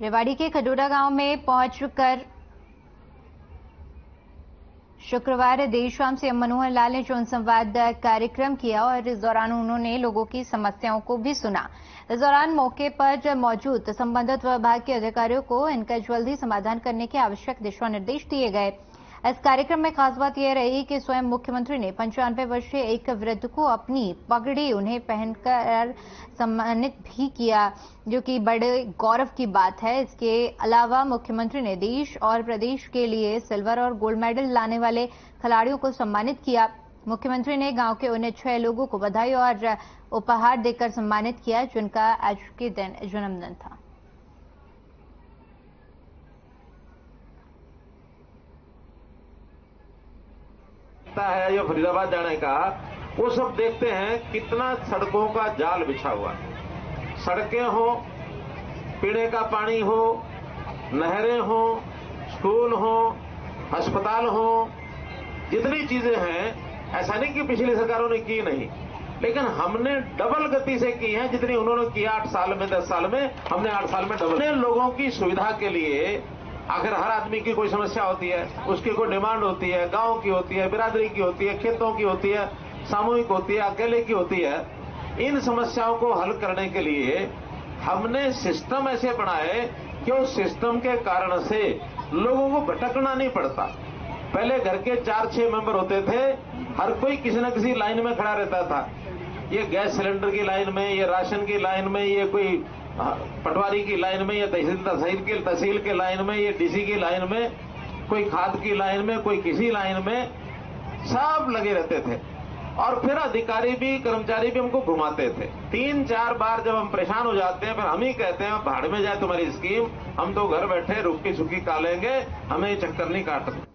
रेवाड़ी के खडोरा गांव में पहुंचकर शुक्रवार देर शाम सीएम मनोहर लाल ने जनसंवाद कार्यक्रम किया और इस दौरान उन्होंने लोगों की समस्याओं को भी सुना। इस दौरान मौके पर मौजूद संबंधित विभाग के अधिकारियों को इनका जल्दी समाधान करने के आवश्यक दिशा निर्देश दिए गए। इस कार्यक्रम में खास बात यह रही कि स्वयं मुख्यमंत्री ने 95 वर्षीय एक वृद्ध को अपनी पगड़ी उन्हें पहनकर सम्मानित भी किया, जो कि बड़े गौरव की बात है। इसके अलावा मुख्यमंत्री ने देश और प्रदेश के लिए सिल्वर और गोल्ड मेडल लाने वाले खिलाड़ियों को सम्मानित किया। मुख्यमंत्री ने गांव के उन 6 लोगों को बधाई और उपहार देकर सम्मानित किया जिनका आज के दिन जन्मदिन था। है या फरीदाबाद जाने का, वो सब देखते हैं कितना सड़कों का जाल बिछा हुआ है। सड़कें हो, पीने का पानी हो, नहरें हो, स्कूल हो, अस्पताल हो, जितनी चीजें हैं, ऐसा नहीं कि पिछली सरकारों ने की नहीं, लेकिन हमने डबल गति से की है। जितनी उन्होंने की 8 साल में, 10 साल में, हमने 8 साल में डबल। लोगों की सुविधा के लिए आखिर हर आदमी की कोई समस्या होती है, उसकी कोई डिमांड होती है, गांव की होती है, बिरादरी की होती है, खेतों की होती है, सामूहिक होती है, अकेले की होती है। इन समस्याओं को हल करने के लिए हमने सिस्टम ऐसे बनाए कि उस सिस्टम के कारण से लोगों को भटकना नहीं पड़ता। पहले घर के 4-6 मेंबर होते थे, हर कोई किसी न किसी लाइन में खड़ा रहता था। ये गैस सिलेंडर की लाइन में, ये राशन की लाइन में, ये कोई पटवारी की लाइन में, या तहसील के लाइन में, ये डीसी की लाइन में, कोई खाद की लाइन में, कोई किसी लाइन में, सब लगे रहते थे। और फिर अधिकारी भी, कर्मचारी भी हमको घुमाते थे। 3-4 बार जब हम परेशान हो जाते हैं, फिर हम ही कहते हैं भाड़ में जाए तुम्हारी स्कीम, हम तो घर बैठे रुक्की सुक्की खा लेंगे, हमें ये चक्कर नहीं काटना।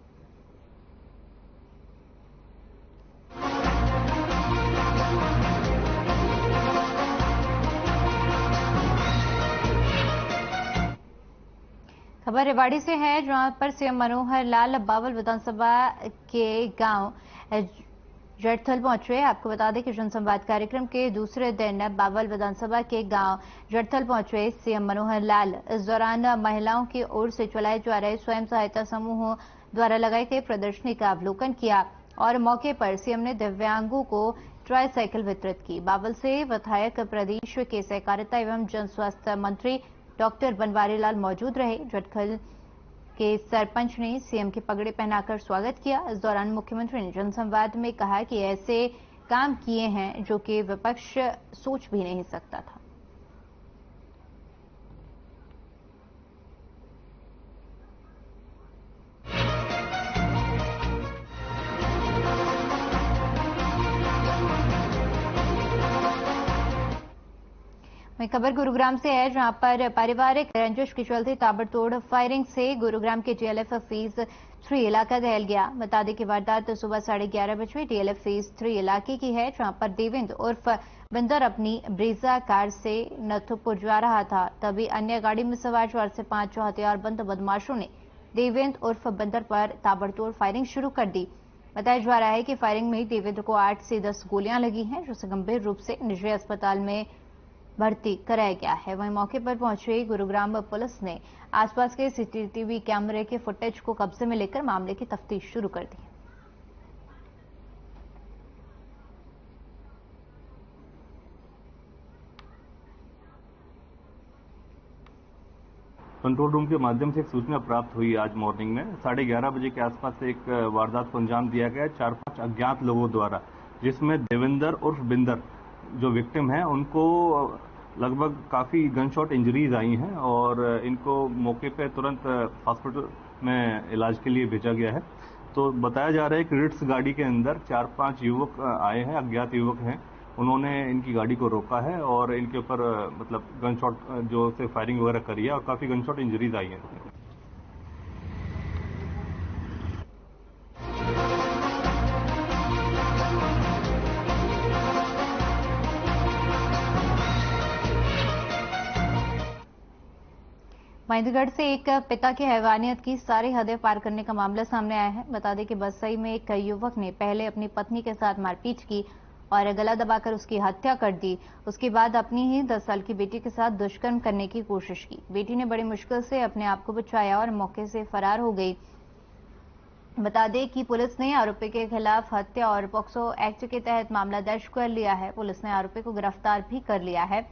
खबर रेवाड़ी से है, जहां पर सीएम मनोहर लाल बावल विधानसभा के गांव जड़थल पहुंचे। आपको बता दें कि जनसंवाद कार्यक्रम के दूसरे दिन बावल विधानसभा के गांव जड़थल पहुंचे सीएम मनोहर लाल। इस दौरान महिलाओं की ओर से चलाए जा रहे स्वयं सहायता समूहों द्वारा लगाई गई प्रदर्शनी का अवलोकन किया और मौके पर सीएम ने दिव्यांगों को ट्राईसाइकिल वितरित की। बावल से विधायक प्रदेश के सहकारिता एवं जन स्वास्थ्य मंत्री डॉक्टर बनवारी लाल मौजूद रहे। जड़थल के सरपंच ने सीएम की पगड़ी पहनाकर स्वागत किया। इस दौरान मुख्यमंत्री ने जनसंवाद में कहा कि ऐसे काम किए हैं जो कि विपक्ष सोच भी नहीं सकता था। वहीं खबर गुरुग्राम से है, जहां पर पारिवारिक रंजिश की चलती ताबड़तोड़ फायरिंग से गुरुग्राम के डीएलएफ फेज 3 इलाका दहल गया। बता दें कि वारदात सुबह 11:30 बजे डीएलएफ फेज 3 इलाके की है, जहां पर देवेंद्र उर्फ बिंदर अपनी ब्रीजा कार से नथुपुर जा रहा था। तभी अन्य गाड़ी में सवार 4 से 5 हथियारबंद बदमाशों ने देवेंद्र उर्फ बिंदर पर ताबड़तोड़ फायरिंग शुरू कर दी। बताया जा रहा है कि फायरिंग में देवेंद्र को 8 से 10 गोलियां लगी हैं, जिसे गंभीर रूप से निजी अस्पताल में भर्ती कराया गया है। वहीं मौके पर पहुंची गुरुग्राम पुलिस ने आसपास के सीसीटीवी कैमरे के फुटेज को कब्जे में लेकर मामले की तफ्तीश शुरू कर दी। कंट्रोल रूम के माध्यम से एक सूचना प्राप्त हुई आज मॉर्निंग में 11:30 बजे के आसपास एक वारदात को अंजाम दिया गया 4-5 अज्ञात लोगों द्वारा, जिसमें देवेंद्र उर्फ बिंदर जो विक्टिम है उनको लगभग काफ़ी गनशॉट इंजरीज आई हैं और इनको मौके पर तुरंत हॉस्पिटल में इलाज के लिए भेजा गया है। तो बताया जा रहा है कि रिट्स गाड़ी के अंदर 4-5 युवक आए हैं, अज्ञात युवक हैं। उन्होंने इनकी गाड़ी को रोका है और इनके ऊपर मतलब गनशॉट जो से फायरिंग वगैरह करी है और काफ़ी गनशॉट इंजरीज आई हैं। महेंद्रगढ़ से एक पिता की हैवानियत की सारी हदें पार करने का मामला सामने आया है। बता दें कि बसई में एक युवक ने पहले अपनी पत्नी के साथ मारपीट की और गला दबाकर उसकी हत्या कर दी। उसके बाद अपनी ही 10 साल की बेटी के साथ दुष्कर्म करने की कोशिश की। बेटी ने बड़ी मुश्किल से अपने आप को बचाया और मौके से फरार हो गई। बता दें कि पुलिस ने आरोपी के खिलाफ हत्या और पॉक्सो एक्ट के तहत मामला दर्ज कर लिया है। पुलिस ने आरोपी को गिरफ्तार भी कर लिया है।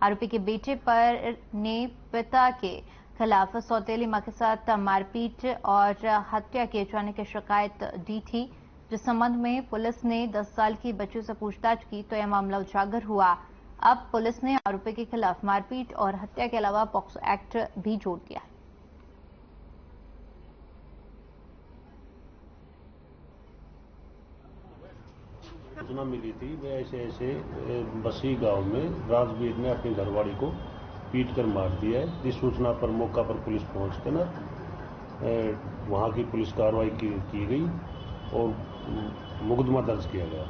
आरोपी के बेटे पर ने पिता के खिलाफ सौतेली मां के साथ मारपीट और हत्या किए जाने की शिकायत दी थी, जिस संबंध में पुलिस ने 10 साल की बच्ची से पूछताछ की तो यह मामला उजागर हुआ। अब पुलिस ने आरोपी के खिलाफ मारपीट और हत्या के अलावा पॉक्सो एक्ट भी जोड़ दिया है। सूचना मिली थी वे ऐसे बसी गांव में राजवीर ने अपनी घरवाली को पीट कर मार दिया है। जिस सूचना पर मौका पर पुलिस पहुंच के वहां की पुलिस कार्रवाई की गई और मुकदमा दर्ज किया गया।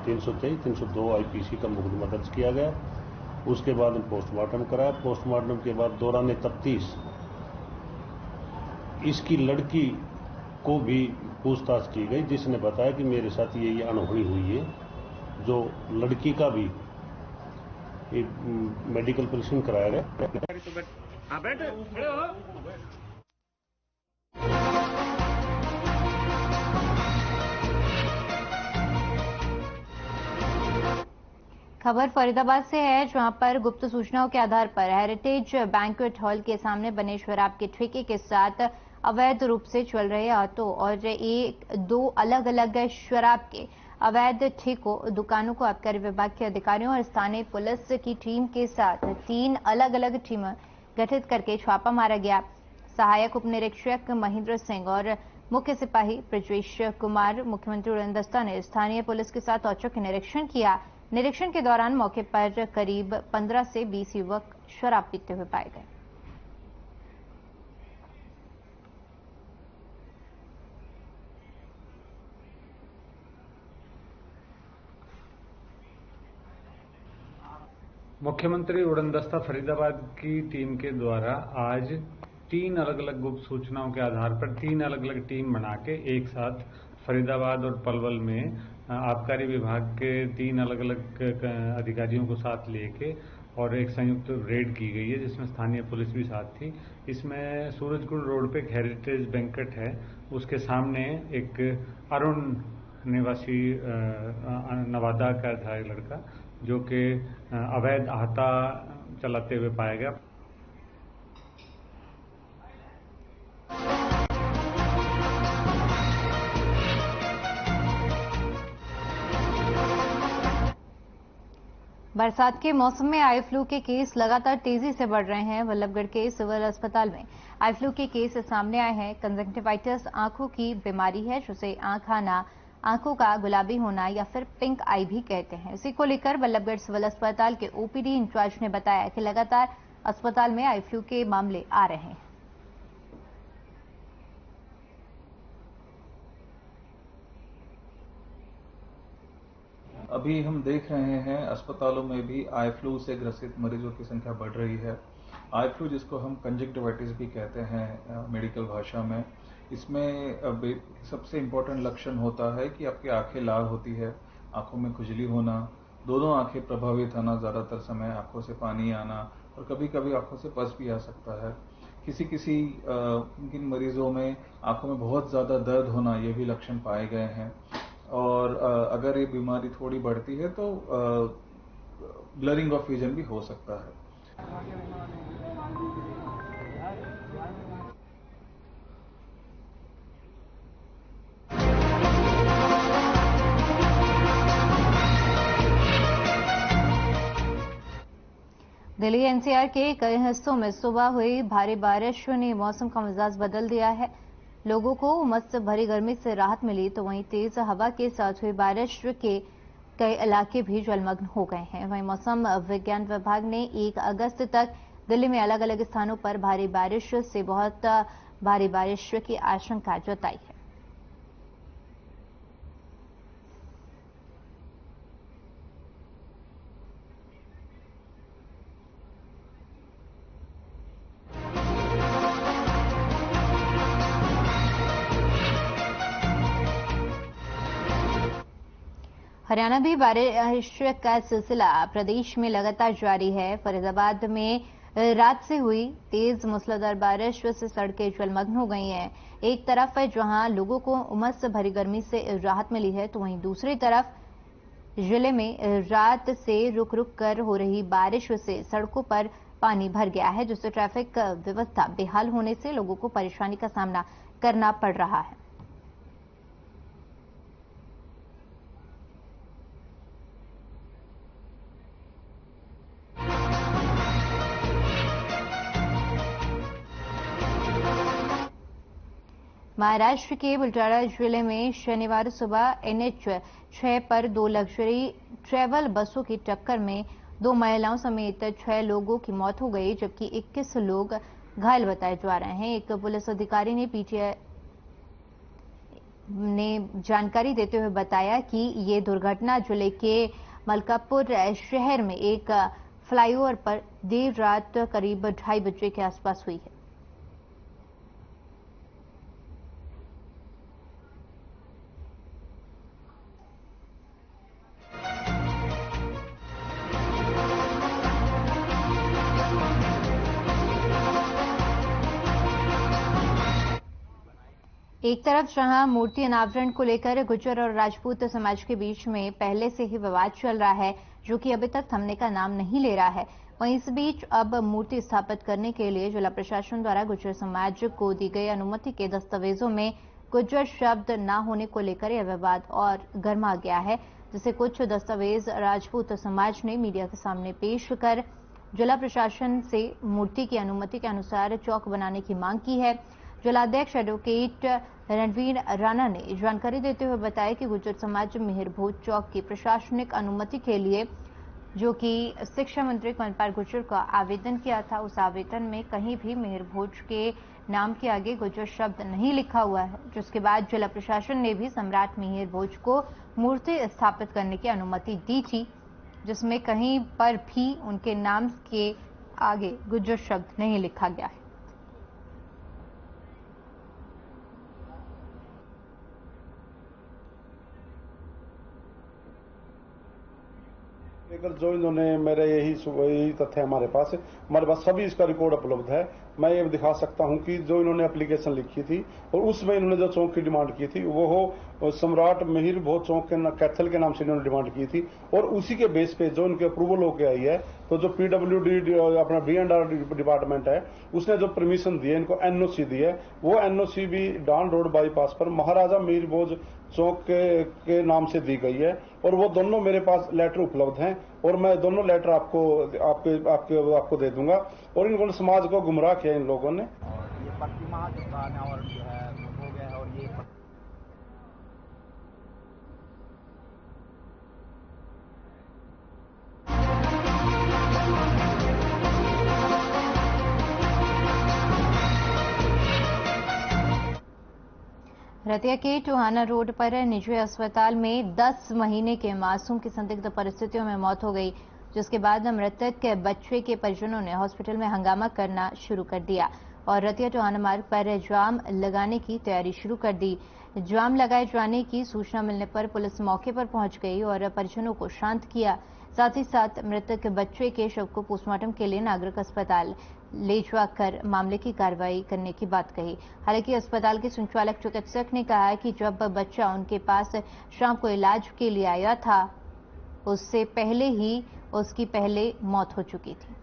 323, 302 आईपीसी का मुकदमा दर्ज किया गया। उसके बाद पोस्टमार्टम कराया। पोस्टमार्टम के बाद दौरान तफ्तीश इसकी लड़की को भी पूछताछ की गई, जिसने बताया कि मेरे साथ ये अनहोनी हुई है। जो लड़की का भी मेडिकल परीक्षण कराया गया। खबर फरीदाबाद से है, जहां पर गुप्त सूचनाओं के आधार पर हेरिटेज बैंक्वेट हॉल के सामने बने शराब के ठेके के साथ अवैध रूप से चल रहे ऑटो और दो अलग अलग शराब के अवैध ठेकों दुकानों को आबकारी विभाग के अधिकारियों और स्थानीय पुलिस की टीम के साथ 3 अलग अलग टीमें गठित करके छापा मारा गया। सहायक उप निरीक्षक महेंद्र सिंह और मुख्य सिपाही ब्रजेश कुमार मुख्यमंत्री उड़नदस्ता ने स्थानीय पुलिस के साथ औचक निरीक्षण किया। निरीक्षण के दौरान मौके पर करीब 15 से 20 युवक शराब पीते हुए पाए गए। मुख्यमंत्री उड़नदस्ता फरीदाबाद की टीम के द्वारा आज 3 अलग अलग गुप्त सूचनाओं के आधार पर 3 अलग अलग टीम बना के एक साथ फरीदाबाद और पलवल में आबकारी विभाग के 3 अलग अलग अधिकारियों को साथ लेके और एक संयुक्त रेड की गई है, जिसमें स्थानीय पुलिस भी साथ थी। इसमें सूरजकुंड रोड पे एक हेरिटेज बैंक्वेट है, उसके सामने एक अरुण निवासी नवादा का था एक लड़का, जो कि अवैध आहता चलाते हुए पाया गया। बरसात के मौसम में आई फ्लू के केस लगातार तेजी से बढ़ रहे हैं। बल्लभगढ़ के सिविल अस्पताल में आई फ्लू के केस सामने आए हैं। कंजक्टिवाइटिस आंखों की बीमारी है, जिसे आंख आना, आंखों का गुलाबी होना या फिर पिंक आई भी कहते हैं। इसी को लेकर बल्लभगढ़ सिविल अस्पताल के ओपीडी इंचार्ज ने बताया कि लगातार अस्पताल में आई फ्लू के मामले आ रहे हैं। अभी हम देख रहे हैं अस्पतालों में भी आई फ्लू से ग्रसित मरीजों की संख्या बढ़ रही है। आई फ्लू, जिसको हम कंजक्टिवाइटिस भी कहते हैं मेडिकल भाषा में, इसमें सबसे इम्पोर्टेंट लक्षण होता है कि आपकी आंखें लाल होती है, आंखों में खुजली होना, दोनों आंखें प्रभावित होना, ज़्यादातर समय आंखों से पानी आना और कभी कभी आंखों से पस भी आ सकता है। किसी किन मरीजों में आंखों में बहुत ज़्यादा दर्द होना, ये भी लक्षण पाए गए हैं। और अगर ये बीमारी थोड़ी बढ़ती है तो ब्लरिंग ऑफ विजन भी हो सकता है। दिल्ली एनसीआर के कई हिस्सों में सुबह हुई भारी बारिश ने मौसम का मिजाज बदल दिया है। लोगों को उमस भरी गर्मी से राहत मिली, तो वहीं तेज हवा के साथ हुई बारिश के कई इलाके भी जलमग्न हो गए हैं। वहीं मौसम विज्ञान विभाग ने 1 अगस्त तक दिल्ली में अलग अलग स्थानों पर भारी बारिश से बहुत भारी बारिश की आशंका जताई है। हरियाणा भी बारिश का सिलसिला प्रदेश में लगातार जारी है। फरीदाबाद में रात से हुई तेज मूसलाधार बारिश से सड़कें जलमग्न हो गई हैं। एक तरफ है जहां लोगों को उमस भरी गर्मी से राहत मिली है, तो वहीं दूसरी तरफ जिले में रात से रुक रुक कर हो रही बारिश से सड़कों पर पानी भर गया है, जिससे ट्रैफिक व्यवस्था बेहाल होने से लोगों को परेशानी का सामना करना पड़ रहा है। महाराष्ट्र के बुलढाणा जिले में शनिवार सुबह NH 6 पर 2 लग्जरी ट्रैवल बसों की टक्कर में 2 महिलाओं समेत 6 लोगों की मौत हो गई, जबकि 21 लोग घायल बताए जा रहे हैं। एक पुलिस अधिकारी ने PTI ने जानकारी देते हुए बताया कि ये दुर्घटना जिले के मलकापुर शहर में एक फ्लाईओवर पर देर रात करीब 2:30 बजे के आसपास हुई है। एक तरफ जहां मूर्ति अनावरण को लेकर गुर्जर और राजपूत समाज के बीच में पहले से ही विवाद चल रहा है, जो कि अभी तक थमने का नाम नहीं ले रहा है, वहीं इस बीच अब मूर्ति स्थापित करने के लिए जिला प्रशासन द्वारा गुर्जर समाज को दी गई अनुमति के दस्तावेजों में गुर्जर शब्द न होने को लेकर यह विवाद और गर्मा गया है, जिसे कुछ दस्तावेज राजपूत समाज ने मीडिया के सामने पेश कर जिला प्रशासन से मूर्ति की अनुमति के अनुसार चौक बनाने की मांग की है। जिलाध्यक्ष एडवोकेट रणवीर राणा ने जानकारी देते हुए बताया कि गुर्जर समाज मिहिर भोज चौक की प्रशासनिक अनुमति के लिए, जो कि शिक्षा मंत्री कंवरपाल गुर्जर का आवेदन किया था, उस आवेदन में कहीं भी मिहिर भोज के नाम के आगे गुर्जर शब्द नहीं लिखा हुआ है, जिसके बाद जिला प्रशासन ने भी सम्राट मिहिर भोज को मूर्ति स्थापित करने की अनुमति दी थी, जिसमें कहीं पर भी उनके नाम के आगे गुर्जर शब्द नहीं लिखा गया है। लेकर जो इन्होंने मेरे यही तथ्य हमारे पास सभी इसका रिकॉर्ड उपलब्ध है। मैं ये दिखा सकता हूं कि जो इन्होंने एप्लीकेशन लिखी थी और उसमें इन्होंने जो चौक की डिमांड की थी वो हो सम्राट मिहिर भोज चौक के कैथल के नाम से इन्होंने डिमांड की थी, और उसी के बेस पे जो इनके अप्रूवल होकर आई है, तो जो PWD अपना D&R डिपार्टमेंट है उसने जो परमिशन दी है, इनको NOC दी है, वो NOC भी डान रोड बाईपास पर महाराजा मिहिर भोज चौक के नाम से दी गई है, और वो दोनों मेरे पास लेटर उपलब्ध हैं, और मैं दोनों लेटर आपको दे दूंगा। और इनको समाज को गुमराह किया इन लोगों ने। और ये प्रतिमा जो अनावरण जो है हो गया है, और ये रतिया के टोहाना रोड पर निजी अस्पताल में 10 महीने के मासूम की संदिग्ध परिस्थितियों में मौत हो गई, जिसके बाद मृतक के बच्चे के परिजनों ने हॉस्पिटल में हंगामा करना शुरू कर दिया और रतिया टोहाना मार्ग पर जाम लगाने की तैयारी शुरू कर दी। जाम लगाए जाने की सूचना मिलने पर पुलिस मौके पर पहुंच गई और परिजनों को शांत किया। साथ ही साथ मृतक बच्चे के शव को पोस्टमार्टम के लिए नागरिक अस्पताल ले जाकर मामले की कार्रवाई करने की बात कही। हालांकि अस्पताल के संचालक चिकित्सक ने कहा कि जब बच्चा उनके पास शाम को इलाज के लिए आया था, उससे पहले ही उसकी पहले मौत हो चुकी थी।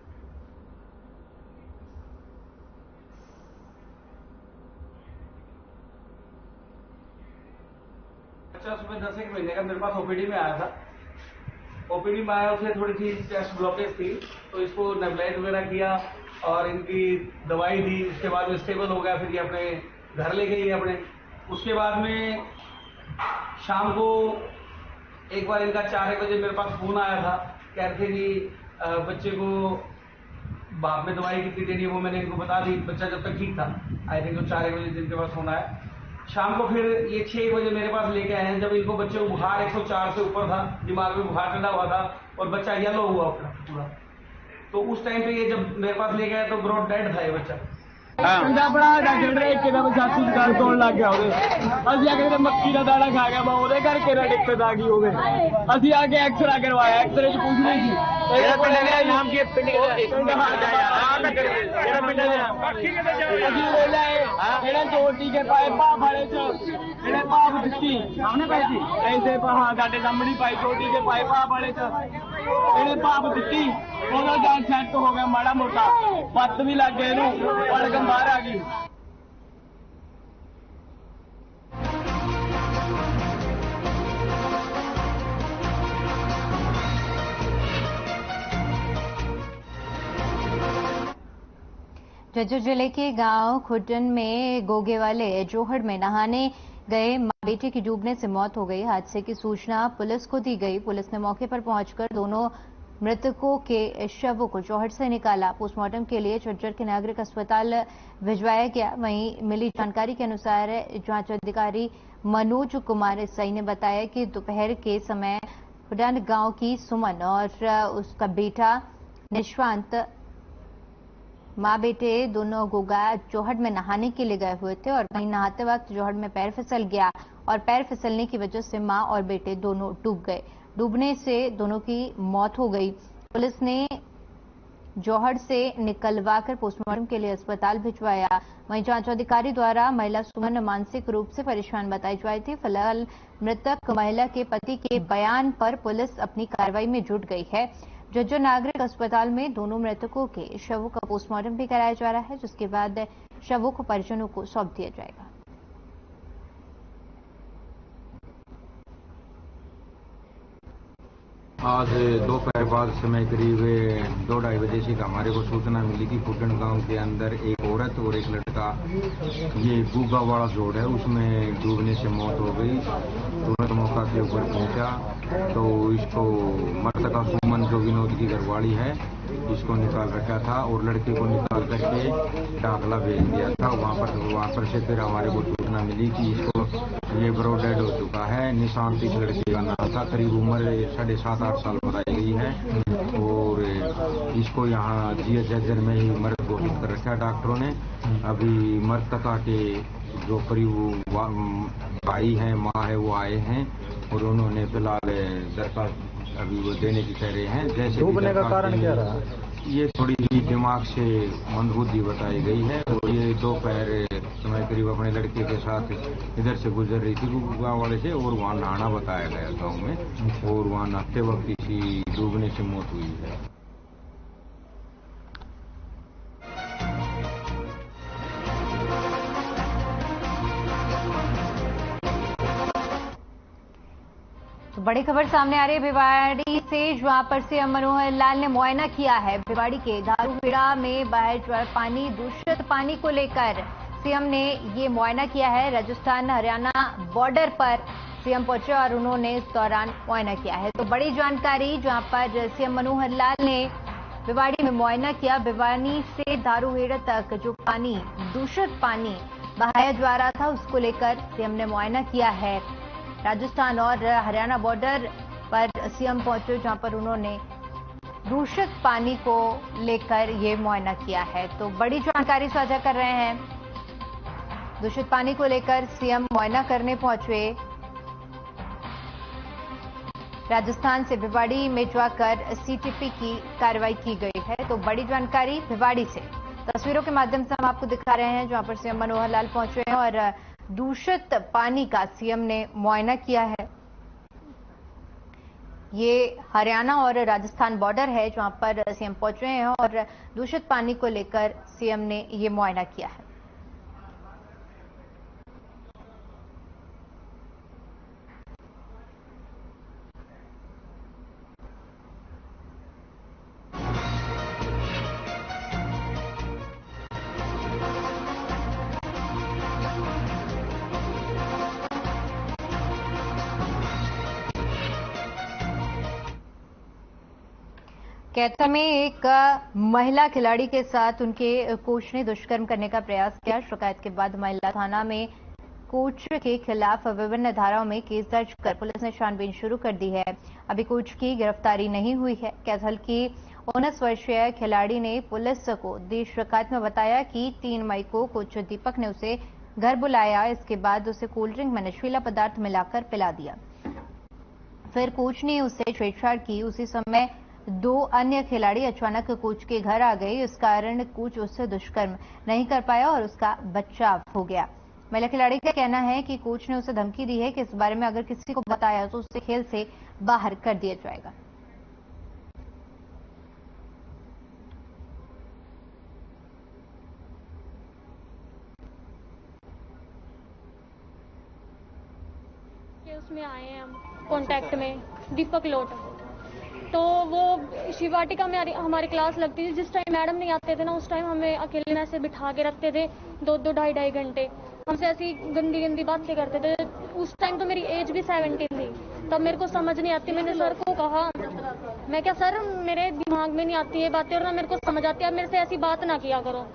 बच्चा सुबह 10 महीने का मेरे पास ओपीडी में आया था। ओपीडी में आया, उसे थोड़ी सी चेस्ट ब्लॉकेज थी, तो इसको नेबुलाइज वगैरह किया और इनकी दवाई दी। उसके बाद में स्टेबल हो गया, फिर ये अपने घर ले गई अपने। उसके बाद में शाम को एक बार इनका 4 बजे मेरे पास फोन आया था, कह रहे थे कि बच्चे को बाप में दवाई कितनी देनी है वो मैंने इनको बता दी। बच्चा जब तक ठीक था, आई थिंक तो 4 बजे जिनके पास फोन आया। शाम को फिर ये 6 बजे मेरे पास लेके आए हैं, जब इनको बच्चे को बुखार 104 से ऊपर था, दिमाग में बुखार चढ़ा हुआ था और बच्चा येलो हुआ पूरा। तो उस टाइम पे ये जब मेरे पास लेके आए तो ब्रॉड डेड था ये बच्चा। कंधा बड़ा डर रहे कि छाती दुकान तोड़ लग गया असि आके मक्की का दाना खा गया वो करके दिक्कत आ गई हो असि आके एक्सरा करवाया एक्सरे च कुछ नहीं चोटी के पाए भाप वाले भाप दिखी ऐसे हाँ साढ़े सामने पाई चोटी के पाए भाप वाले भाप दिखी जान सैट हो गया माड़ा मोटा पत्त भी लग गए पड़कम बाहर आ गई। झज्जर जिले के गांव खुटन में गोगे वाले जोहड़ में नहाने गए मां बेटे की डूबने से मौत हो गई। हादसे की सूचना पुलिस को दी गई। पुलिस ने मौके पर पहुंचकर दोनों मृतकों के शवों को जोहड़ से निकाला। पोस्टमार्टम के लिए झज्जर के नागरिक अस्पताल भिजवाया गया। वहीं मिली जानकारी के अनुसार जांच अधिकारी मनोज कुमार सई ने बताया कि दोपहर के समय खुटन गांव की सुमन और उसका बेटा निशांत मां बेटे दोनों गोगा जोहड़ में नहाने के लिए गए हुए थे और वहीं नहाते वक्त जोहड़ में पैर फिसल गया और पैर फिसलने की वजह से मां और बेटे दोनों डूब गए। डूबने से दोनों की मौत हो गई। पुलिस ने जोहड़ से निकलवाकर पोस्टमार्टम के लिए अस्पताल भिजवाया। वहीं जांच अधिकारी द्वारा महिला सुमन मानसिक रूप से परेशान बताई जा रही थी। फिलहाल मृतक महिला के पति के बयान पर पुलिस अपनी कार्रवाई में जुट गई है। झज्जर नागरिक अस्पताल में दोनों मृतकों के शवों का पोस्टमार्टम भी कराया जा रहा है, जिसके बाद शवों को परिजनों को सौंप दिया जाएगा। आज दोपहर बाद समय करीब 2-2:30 बजे से हमारे को सूचना मिली कि खुटन गांव के अंदर एक औरत और एक लड़का ये गुगा वाला जोड़ है उसमें डूबने से मौत हो गई। तुरंत मौका के ऊपर पहुंचा तो इसको मृतका सुमन जो विनोद की घरवाली है इसको निकाल रखा था और लड़के को निकाल करके दाखला भेज दिया था। वहाँ पर से फिर हमारे को सूचना मिली कि इसको ये ब्रो डेड हो चुका है। निशांत इस लड़के का नाम था। करीब उम्र 7.5-8 साल बताई गई है और इसको यहाँ जीएच झज्जर में ही मृत घोषित कर रखा है डॉक्टरों ने। अभी मृतका के जो करीब भाई हैं माँ है वो आए हैं और उन्होंने फिलहाल दरखास्त अभी वो देने की कह रहे हैं। जैसे डूबने का कारण क्या रहा? ये थोड़ी ही दिमाग से मंदबुद्धि बताई गई है और ये दोपहर समय करीब अपने लड़के के साथ इधर से गुजर रही थी गाँव वाले से और वहाँ नहाना बताया गया गाँव में और वहाँ नहाते वक्त किसी डूबने से मौत हुई है। तो बड़ी खबर सामने आ रही है भिवाड़ी से, जहां पर सीएम मनोहर लाल ने मुआयना किया है। भिवाड़ी के दारूहेड़ा में बहे पानी दूषित पानी को लेकर सीएम ने ये मुआयना किया है। राजस्थान हरियाणा बॉर्डर पर सीएम पहुंचे और उन्होंने इस दौरान मुआयना किया है। तो बड़ी जानकारी जहां पर सीएम मनोहर लाल ने भिवाड़ी में मुआयना किया। भिवाड़ी से दारूहेड़ा तक जो पानी दूषित पानी बहाया जा रहा था उसको लेकर सीएम ने मुआयना किया है। राजस्थान और हरियाणा बॉर्डर पर सीएम पहुंचे जहां पर उन्होंने दूषित पानी को लेकर ये मुआयना किया है। तो बड़ी जानकारी साझा कर रहे हैं। दूषित पानी को लेकर सीएम मुआयना करने पहुंचे। राजस्थान से भिवाड़ी में जाकर सीटीपी की कार्रवाई की गई है। तो बड़ी जानकारी भिवाड़ी से तस्वीरों के माध्यम से हम आपको दिखा रहे हैं, जहां पर सीएम मनोहर लाल पहुंचे हैं और दूषित पानी का सीएम ने मुआयना किया है। ये हरियाणा और राजस्थान बॉर्डर है जहां पर सीएम पहुंचे हैं और दूषित पानी को लेकर सीएम ने ये मुआयना किया है। कैथल में एक महिला खिलाड़ी के साथ उनके कोच ने दुष्कर्म करने का प्रयास किया। शिकायत के बाद महिला थाना में कोच के खिलाफ विभिन्न धाराओं में केस दर्ज कर पुलिस ने छानबीन शुरू कर दी है। अभी कोच की गिरफ्तारी नहीं हुई है। कैथल की 19 वर्षीय खिलाड़ी ने पुलिस को दी शिकायत में बताया कि 3 मई को कोच दीपक ने उसे घर बुलाया। इसके बाद उसे कोल्ड ड्रिंक में नशीला पदार्थ मिलाकर पिला दिया। फिर कोच ने उसे छेड़छाड़ की। उसी समय 2 अन्य खिलाड़ी अचानक कोच के घर आ गए। इस कारण कोच उससे दुष्कर्म नहीं कर पाया और उसका बचाव हो गया। महिला खिलाड़ी का कहना है कि कोच ने उसे धमकी दी है कि इस बारे में अगर किसी को बताया तो उसे खेल से बाहर कर दिया जाएगा। उसमें आए हैं हम कांटेक्ट में दीपक लोट, तो वो शिवाटिका में हमारी क्लास लगती थी। जिस टाइम मैडम नहीं आते थे ना, उस टाइम हमें अकेले में ऐसे बिठा के रखते थे 2-2, 2.5 घंटे। हमसे ऐसी गंदी गंदी बातें करते थे। उस टाइम तो मेरी एज भी 17 थी। तब मेरे को समझ नहीं आती। मैंने सर को कहा, मैं क्या सर मेरे दिमाग में नहीं आती ये बातें और ना मेरे को समझ आती है, मेरे से ऐसी बात ना किया करो।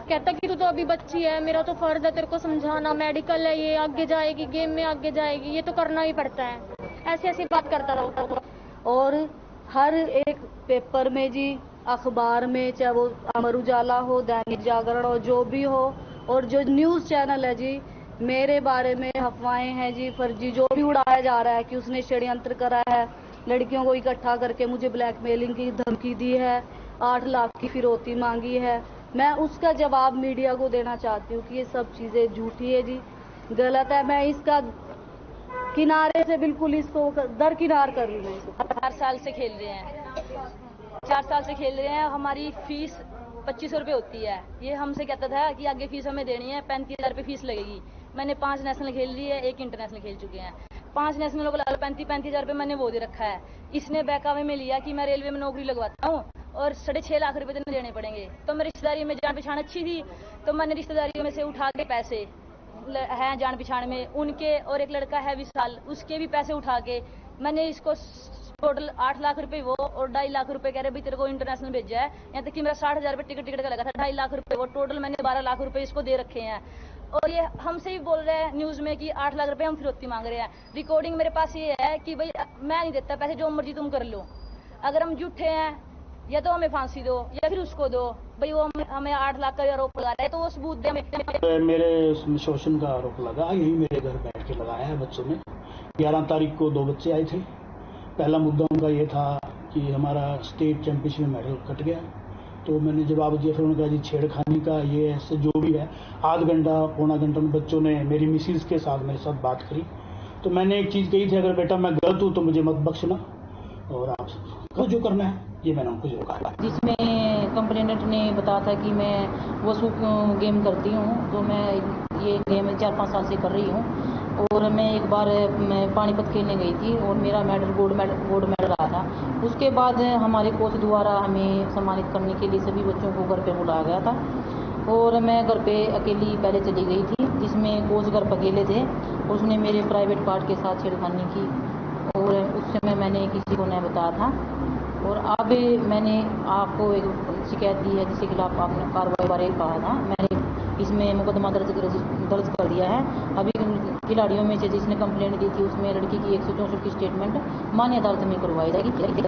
कहता कि तू तो अभी बच्ची है, मेरा तो फर्ज है तेरे को समझाना, मेडिकल है ये, आगे जाएगी, गेम में आगे जाएगी, ये तो करना ही पड़ता है। ऐसी ऐसी बात करता रहो। और हर एक पेपर में जी, अखबार में, चाहे वो अमर उजाला हो, दैनिक जागरण हो, जो भी हो, और जो न्यूज चैनल है जी, मेरे बारे में अफवाहें हैं जी, फर्जी जो भी उड़ाया जा रहा है कि उसने षड्यंत्र करा है, लड़कियों को इकट्ठा करके मुझे ब्लैकमेलिंग की धमकी दी है, 8 लाख की फिरौती मांगी है। मैं उसका जवाब मीडिया को देना चाहती हूँ कि ये सब चीजें झूठी है जी, गलत है। मैं इसका किनारे से बिल्कुल इसको दरकिनार कर रही हूँ। 4 साल से खेल रहे हैं, 4 साल से खेल रहे हैं। हमारी फीस 2500 रुपये होती है। ये हमसे कहता था कि आगे फीस हमें देनी है, 35,000 रुपये फीस लगेगी। मैंने 5 नेशनल खेल ली है, 1 इंटरनेशनल खेल चुके हैं। 5 नेशनलों को 35,000 रुपये मैंने वो दे रखा है। इसने बहकावे में लिया कि मैं रेलवे में नौकरी लगवाता हूँ और 6.5 लाख रुपए तो देने पड़ेंगे। तो मेरी रिश्तेदारी में जान पहचान अच्छी थी, तो मैंने रिश्तेदारी में से उठा के पैसे हैं जान पहचान में उनके, और एक लड़का है विशाल, उसके भी पैसे उठा के मैंने इसको टोटल 8 लाख रुपए वो और 2.5 लाख रुपए कह रहे भाई तेरे को इंटरनेशनल भेजा है। यहाँ तक कि मेरा 60,000 रुपये टिकट का लगा था, 2.5 लाख रुपए वो, टोटल मैंने 12 लाख रुपए इसको दे रखे हैं। और ये हमसे ही बोल रहे हैं न्यूज में कि 8 लाख रुपए हम फिरौती मांग रहे हैं। रिकॉर्डिंग मेरे पास ये है कि भाई मैं नहीं देता पैसे, जो मर्जी तुम कर लो। अगर हम झूठे हैं या तो हमें फांसी दो या फिर उसको दो। भाई वो हमें 8 लाख का आरोप लगा रहा है, तो वो सबूत दे। मेरे शोषण का आरोप लगा, यही मेरे घर बैठ के लगाया है बच्चों ने। 11 तारीख को 2 बच्चे आए थे। पहला मुद्दा उनका ये था कि हमारा स्टेट चैंपियनशिप में मेडल कट गया, तो मैंने जवाब दिया। फिर उन्होंने कहा जी छेड़खानी का ये ऐसे जो भी है। आध घंटा पौना घंटा में बच्चों ने मेरी मिसिज के साथ मेरे साथ बात करी। तो मैंने एक चीज़ कही थी, अगर बेटा मैं गलत हूँ तो मुझे मत बख्शना और आप को जो करना है ये मैंने उनको जो कहा। जिसमें कंप्लेनेंट ने बताया था कि मैं वो गेम करती हूँ, तो मैं ये गेम 4-5 साल से कर रही हूँ। और मैं एक बार मैं पानीपत खेलने गई थी और मेरा गोल्ड मेडल आया था। उसके बाद हमारे कोच द्वारा हमें सम्मानित करने के लिए सभी बच्चों को घर पे बुलाया गया था और मैं घर पे अकेली पहले चली गई थी, जिसमें कोच घर पर अकेले थे। उसने मेरे प्राइवेट पार्ट के साथ छेड़खानी की और उस समय मैंने किसी को नहीं बताया था। और अब मैंने आपको एक शिकायत दी है जिसके खिलाफ आपने कार्रवाई बारे कहा था। मैंने इसमें मुकदमा दर्ज कर दिया है। अभी खिलाड़ियों में से जिसने कंप्लेंट दी थी उसमें लड़की की 164 की स्टेटमेंट मान्य अदालत में करवाई जाएगी।